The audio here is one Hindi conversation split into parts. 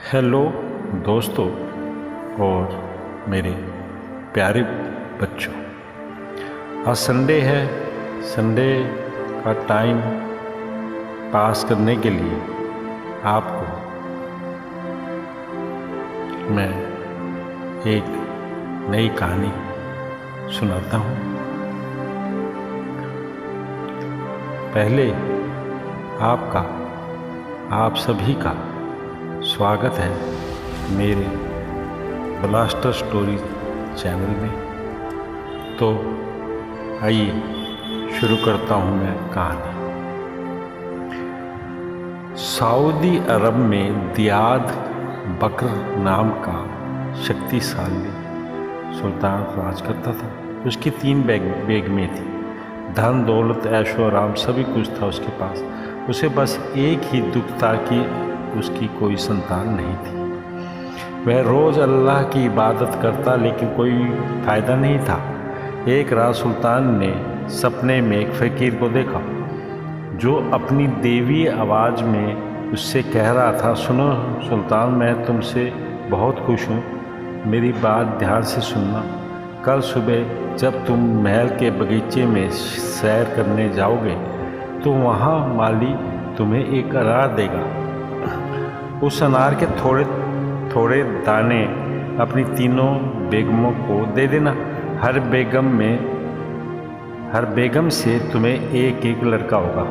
हेलो दोस्तों और मेरे प्यारे बच्चों। आज संडे है। संडे का टाइम पास करने के लिए आपको मैं एक नई कहानी सुनाता हूँ। पहले आप सभी का स्वागत है मेरे ब्लास्टर स्टोरी चैनल में। तो आइए शुरू करता हूँ मैं कहानी। सऊदी अरब में दियाद बकर नाम का शक्तिशाली सुल्तान राज करता था। उसकी 3 बेगमें थी। धन दौलत ऐशो आराम सभी कुछ था उसके पास। उसे बस एक ही दुख था कि उसकी कोई संतान नहीं थी। वह रोज़ अल्लाह की इबादत करता लेकिन कोई फ़ायदा नहीं था। एक रात सुल्तान ने सपने में एक फ़कीर को देखा जो अपनी देवी आवाज़ में उससे कह रहा था, सुनो सुल्तान, मैं तुमसे बहुत खुश हूँ। मेरी बात ध्यान से सुनना। कल सुबह जब तुम महल के बगीचे में सैर करने जाओगे तो वहाँ माली तुम्हें एक अनार देगा। उस अनार के थोड़े थोड़े दाने अपनी तीनों बेगमों को दे देना। हर बेगम से तुम्हें एक एक लड़का होगा।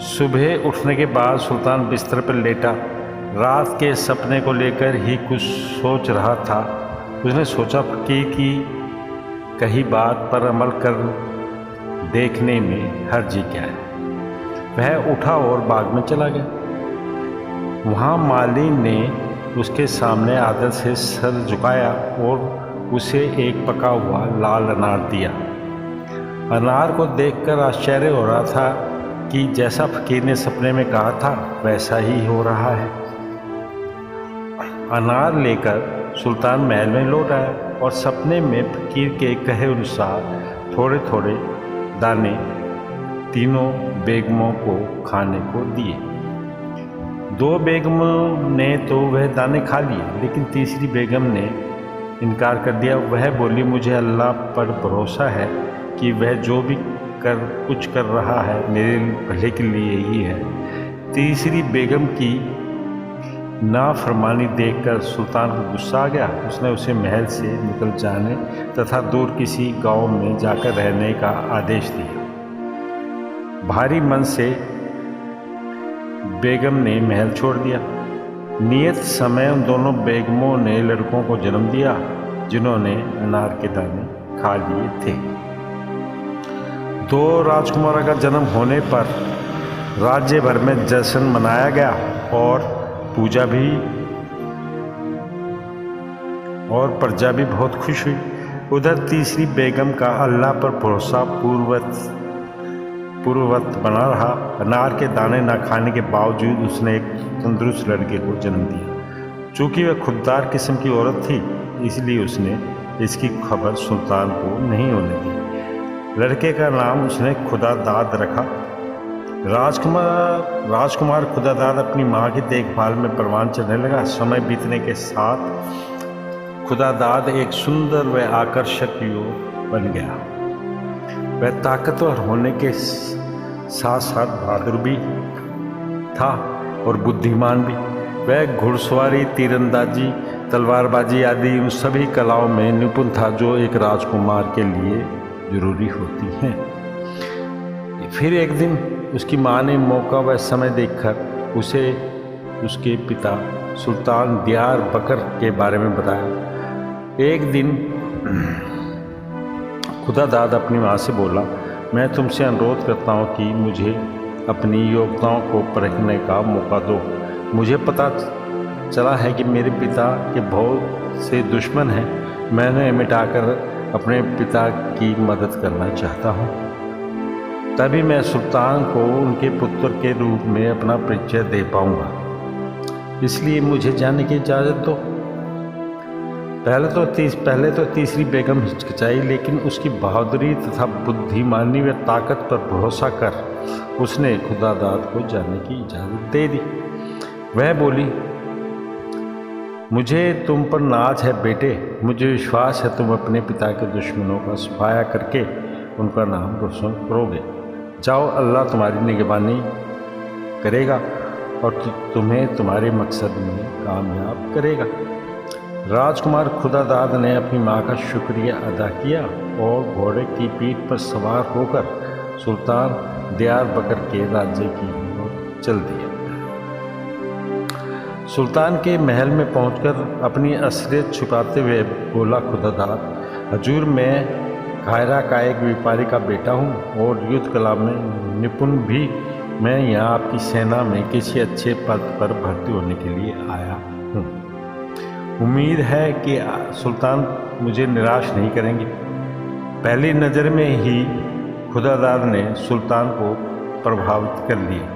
सुबह उठने के बाद सुल्तान बिस्तर पर लेटा रात के सपने को लेकर ही कुछ सोच रहा था। उसने सोचा कि कहीं बात पर अमल कर देखने में हर्ज क्या है। वह उठा और बाग में चला गया। वहाँ माली ने उसके सामने आदर से सर झुकाया और उसे एक पका हुआ लाल अनार दिया। अनार को देखकर आश्चर्य हो रहा था कि जैसा फकीर ने सपने में कहा था वैसा ही हो रहा है। अनार लेकर सुल्तान महल में लौट आया और सपने में फकीर के कहे अनुसार थोड़े थोड़े दाने तीनों बेगमों को खाने को दिए। 2 बेगमों ने तो वह दाने खा लिए लेकिन तीसरी बेगम ने इनकार कर दिया। वह बोली, मुझे अल्लाह पर भरोसा है कि वह जो भी कुछ कर रहा है मेरे भले के लिए ही है। तीसरी बेगम की नाफरमानी देखकर सुल्तान को गुस्सा आ गया। उसने उसे महल से निकल जाने तथा दूर किसी गांव में जाकर रहने का आदेश दिया। भारी मन से बेगम ने महल छोड़ दिया। नियत समय उन दोनों बेगमों ने लड़कों को जन्म दिया जिन्होंने अनार के दाने खा लिए थे। 2 राजकुमारों का जन्म होने पर राज्य भर में जश्न मनाया गया और पूजा भी और प्रजा भी बहुत खुश हुई। उधर तीसरी बेगम का अल्लाह पर भरोसा पूर्ववत बना रहा। अनार के दाने न खाने के बावजूद उसने एक तंदुरुस्त लड़के को जन्म दिया। चूँकि वह खुददार किस्म की औरत थी इसलिए उसने इसकी खबर सुल्तान को नहीं होने दी। लड़के का नाम उसने खुदादाद रखा। राजकुमार खुदादाद अपनी माँ की देखभाल में परवान चढ़ने लगा। समय बीतने के साथ खुदादाद एक सुंदर व आकर्षक युवक बन गया। वह ताकतवर होने के साथ साथ बहादुर भी था और बुद्धिमान भी। वह घुड़सवारी, तीरंदाजी, तलवारबाजी आदि उन सभी कलाओं में निपुण था जो एक राजकुमार के लिए जरूरी होती हैं। फिर एक दिन उसकी माँ ने मौका व समय देखकर उसे उसके पिता सुल्तान दियार बकर के बारे में बताया। एक दिन खुदादाद अपनी माँ से बोला, मैं तुमसे अनुरोध करता हूँ कि मुझे अपनी योग्यताओं को परखने का मौका दो। मुझे पता चला है कि मेरे पिता के बहुत से दुश्मन हैं। मैं उन्हें मिटाकर अपने पिता की मदद करना चाहता हूँ। तभी मैं सुल्तान को उनके पुत्र के रूप में अपना परिचय दे पाऊँगा। इसलिए मुझे जाने की इजाज़त दो। पहले तो तीसरी बेगम हिचकिचाई लेकिन उसकी बहादुरी तथा बुद्धिमानी व ताकत पर भरोसा कर उसने खुदादाद को जाने की इजाज़त दे दी। वह बोली, मुझे तुम पर नाज है बेटे, मुझे विश्वास है तुम अपने पिता के दुश्मनों का सफाया करके उनका नाम रोशन करोगे। जाओ, अल्लाह तुम्हारी निगरानी करेगा और तुम्हें तुम्हारे मकसद में कामयाब करेगा। राजकुमार खुदादाद ने अपनी माँ का शुक्रिया अदा किया और घोड़े की पीठ पर सवार होकर सुल्तान दियार बकर के राज्य की ओर चल दिया। सुल्तान के महल में पहुंचकर अपनी असलियत छुपाते हुए बोला खुदादाद, हजूर मैं कायरा का एक व्यापारी का बेटा हूं और युद्ध कला में निपुण भी। मैं यहाँ आपकी सेना में किसी अच्छे पद पर भर्ती होने के लिए आया हूँ। उम्मीद है कि सुल्तान मुझे निराश नहीं करेंगे। पहली नज़र में ही खुदादाद ने सुल्तान को प्रभावित कर लिया।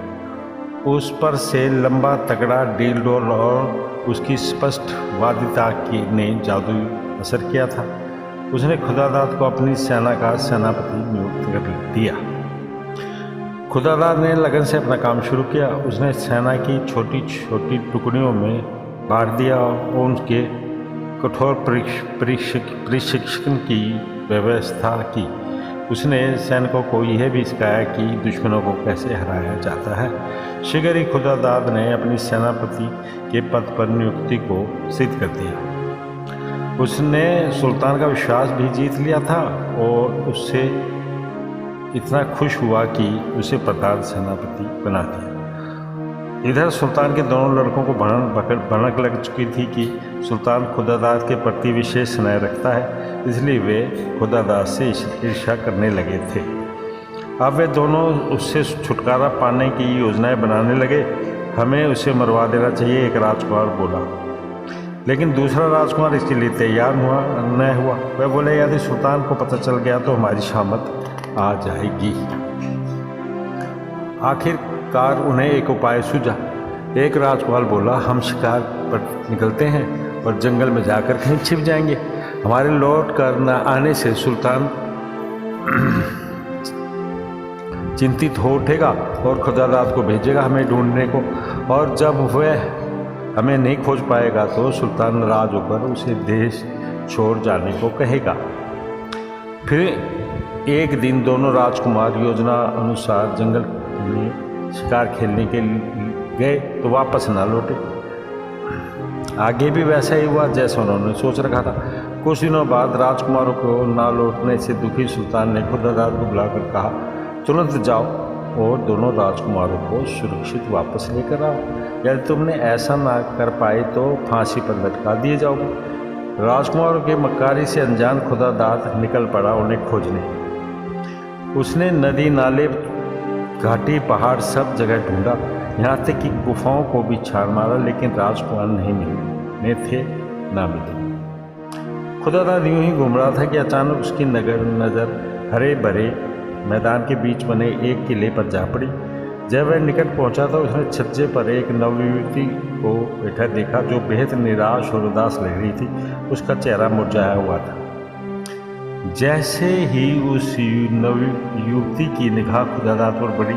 उस पर से लंबा तगड़ा डील डोल और उसकी स्पष्ट वादिता ने जादुई असर किया था। उसने खुदादाद को अपनी सेना का सेनापति नियुक्त कर दिया। खुदादाद ने लगन से अपना काम शुरू किया। उसने सेना की छोटी छोटी टुकड़ियों में बांट दिया और उनके कठोर प्रशिक्षण की व्यवस्था की। उसने सैनिकों को यह भी सिखाया कि दुश्मनों को कैसे हराया जाता है। शीघ्र ही खुदादाद ने अपनी सेनापति के पद पर नियुक्ति को सिद्ध कर दिया। उसने सुल्तान का विश्वास भी जीत लिया था और उससे इतना खुश हुआ कि उसे प्रधान सेनापति बना दिया। इधर सुल्तान के दोनों लड़कों को भनक लग चुकी थी कि सुल्तान खुदादाद के प्रति विशेष स्नेह रखता है, इसलिए वे खुदादाद से ईर्ष्या करने लगे थे। अब वे दोनों उससे छुटकारा पाने की योजनाएं बनाने लगे। हमें उसे मरवा देना चाहिए, एक राजकुमार बोला। लेकिन दूसरा राजकुमार इसके लिए तैयार न हुआ। वह बोले, यदि सुल्तान को पता चल गया तो हमारी शामत आ जाएगी। आखिरकार उन्हें एक उपाय सूझा। एक राजकुमार बोला, हम शिकार पर निकलते हैं और जंगल में जाकर कहीं छिप जाएंगे। हमारे लौट कर न आने से सुल्तान चिंतित हो उठेगा और खुदादाद को भेजेगा हमें ढूंढने को, और जब वह हमें नहीं खोज पाएगा तो सुल्तान नाराज होकर उसे देश छोड़ जाने को कहेगा। फिर एक दिन दोनों राजकुमार योजना अनुसार जंगल में शिकार खेलने के गए तो वापस ना लौटे। आगे भी वैसा ही हुआ जैसा उन्होंने सोच रखा था। कुछ दिनों बाद राजकुमारों को ना लौटने से दुखी सुल्तान ने खुदादाद को बुलाकर कहा, तुरंत जाओ और दोनों राजकुमारों को सुरक्षित वापस लेकर आओ। यदि तुमने ऐसा ना कर पाए तो फांसी पर लटका दिए जाओगे। राजकुमारों के मक्कारी से अनजान खुदादाद निकल पड़ा उन्हें खोजने। उसने नदी, नाले, घाटी, पहाड़ सब जगह ढूंढा, यहाँ तक कि गुफाओं को भी छान मारा, लेकिन राजकुमार नहीं मिले थे, ना मिले। खुदादाद यूं ही घूम रहा था कि अचानक उसकी नज़र हरे भरे मैदान के बीच बने एक किले पर जा पड़ी। जब वह निकट पहुंचा तो उसने छज्जे पर एक नवयुवती को बैठा देखा जो बेहद निराश और उदास लग रही थी। उसका चेहरा मुरझाया हुआ था। जैसे ही उस नवयुवती की निगाह खुदादाद पर पड़ी,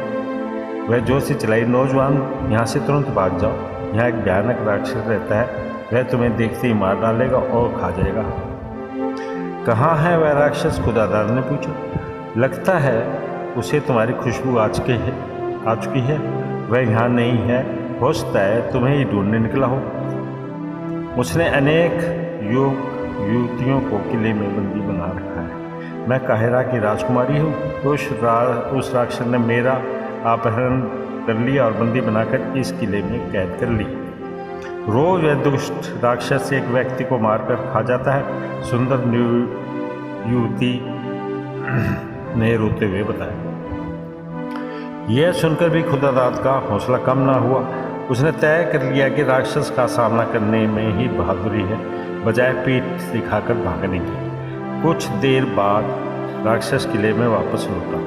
वह जोर से चिल्लाई, नौजवान, यहाँ से तुरंत भाग जाओ। यहाँ एक भयानक राक्षस रहता है, वह तुम्हें देखते ही मार डालेगा और खा जाएगा। कहाँ है वह राक्षस? खुदादाद ने पूछा। लगता है उसे तुम्हारी खुशबू आ चुकी है। वह यहाँ नहीं है, हो सकता है तुम्हें ही ढूंढने निकला हो। उसने अनेक युवतियों को किले में बंदी बना रखा है। मैं काहिरा की राजकुमारी हूँ। उस राक्षस ने मेरा अपहरण कर लिया और बंदी बनाकर इस किले में कैद कर ली। रोज वह दुष्ट राक्षस एक व्यक्ति को मारकर खा जाता है, सुंदर युवती ने रोते हुए बताया। यह सुनकर भी खुदादाद का हौसला कम ना हुआ। उसने तय कर लिया कि राक्षस का सामना करने में ही बहादुरी है, बजाय पीठ दिखाकर भागने की। कुछ देर बाद राक्षस किले में वापस लौटा।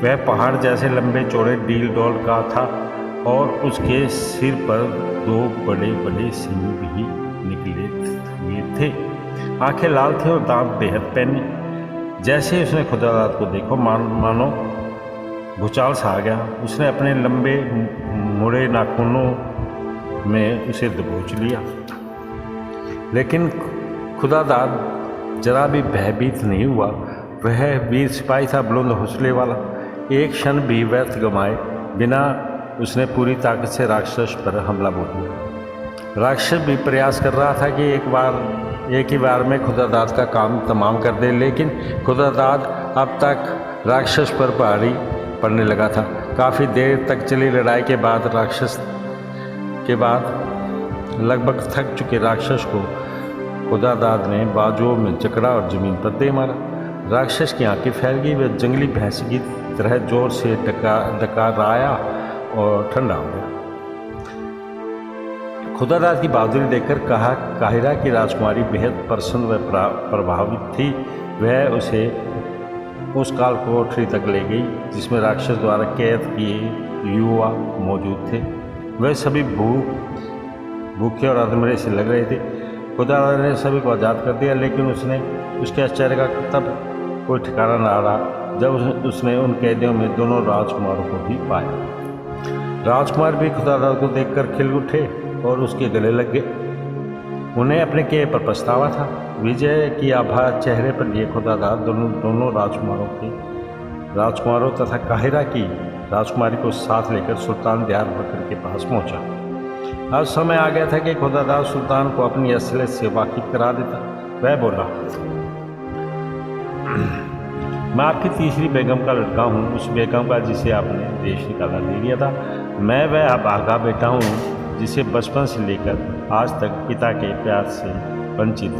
वह पहाड़ जैसे लंबे चौड़े डील डोल का था और उसके सिर पर दो बड़े बड़े सींग भी निकले हुए थे। आंखें लाल थी और दांत बेहद पैने। जैसे ही उसने खुदादाद को देखो, मानो भूचाल सा आ गया। उसने अपने लंबे मुड़े नाखूनों में उसे दबोच लिया। लेकिन खुदादाद जरा भी भयभीत नहीं हुआ। वह वीर सिपाही था, बुलंद हौसले वाला। एक क्षण भी व्यर्थ गंवाए बिना उसने पूरी ताकत से राक्षस पर हमला बोल दिया। राक्षस भी प्रयास कर रहा था कि एक ही बार में खुदादाद का काम तमाम कर दे, लेकिन खुदादाद अब तक राक्षस पर भारी पड़ने लगा था। काफ़ी देर तक चली लड़ाई के बाद लगभग थक चुके राक्षस को खुदादाद ने बाजुओं में जकड़ा और ज़मीन पर दे मारा। राक्षस की आंखें फैल गई। वह जंगली भैंस की तरह जोर से डकराया और ठंडा हो गया। खुदादाद की बहादुरी देखकर काहिरा की राजकुमारी बेहद प्रसन्न व प्रभावित थी। वह उसे उस काल कोठरी तक ले गई जिसमें राक्षस द्वारा कैद किए युवा मौजूद थे। वह सभी भूखे और अधमरे से लग रहे थे। खुदादाद ने सभी को आज़ाद कर दिया, लेकिन उसके आश्चर्य का तब कोई ठिकाना न रहा जब उसने उन कैदियों में दोनों राजकुमारों को भी पाया। राजकुमार भी खुदादाद को देखकर खिल उठे और उसके गले लग गए। उन्हें अपने किए पर पछतावा था। विजय की आभा चेहरे पर लिए खुदादाद दोनों राजकुमारों तथा काहिरा की राजकुमारी को साथ लेकर सुल्तान दियार बकर के पास पहुंचा। अब समय आ गया था कि खुदादाद सुल्तान को अपनी असलियत से वाकिफ करा देता। वह बोला, मैं आपकी तीसरी बेगम का लड़का हूँ, उस बेगम का जिसे आपने देश निकाला दे दिया था। मैं वह अभागा बेटा हूँ जिसे बचपन से लेकर आज तक पिता के प्यार से वंचित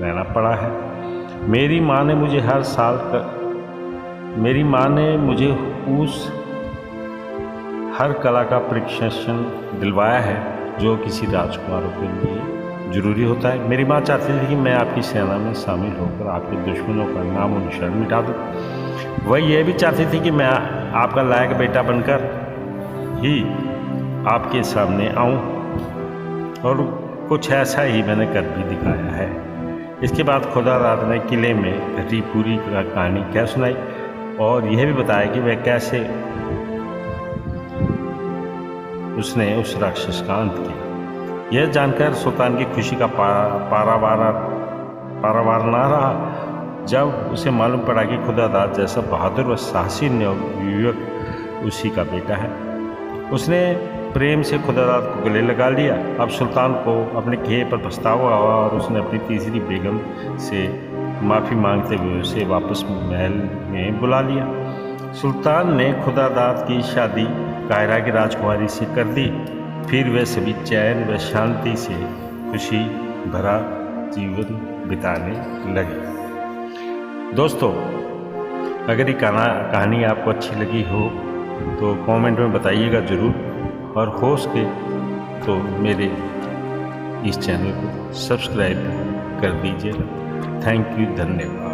रहना पड़ा है। मेरी माँ ने मुझे उस हर कला का प्रशिक्षण दिलवाया है जो किसी राजकुमारों के लिए जरूरी होता है। मेरी माँ चाहती थी कि मैं आपकी सेना में शामिल होकर आपके दुश्मनों का नाम और निशान मिटा दूँ। वह यह भी चाहती थी कि मैं आपका लायक बेटा बनकर ही आपके सामने आऊं, और कुछ ऐसा ही मैंने कर भी दिखाया है। इसके बाद खुदादाद ने किले में घटी पूरी कहानी कह सुनाई और यह भी बताया कि वह कैसे उसने उस राक्षस का अंत किया। यह जानकर सुल्तान की खुशी का पारावार ना रहा जब उसे मालूम पड़ा कि खुदादाद जैसा बहादुर व साहसी युवक उसी का बेटा है। उसने प्रेम से खुदादाद को गले लगा लिया। अब सुल्तान को अपने किए पर पछतावा हुआ और उसने अपनी तीसरी बेगम से माफ़ी मांगते हुए उसे वापस महल में बुला लिया। सुल्तान ने खुदादाद की शादी काहिरा की राजकुमारी से कर दी। फिर वे सभी चैन व शांति से खुशी भरा जीवन बिताने लगे। दोस्तों, अगर ये कहानी आपको अच्छी लगी हो तो कमेंट में बताइएगा ज़रूर, और हो सके तो मेरे इस चैनल को सब्सक्राइब कर दीजिएगा। थैंक यू, धन्यवाद।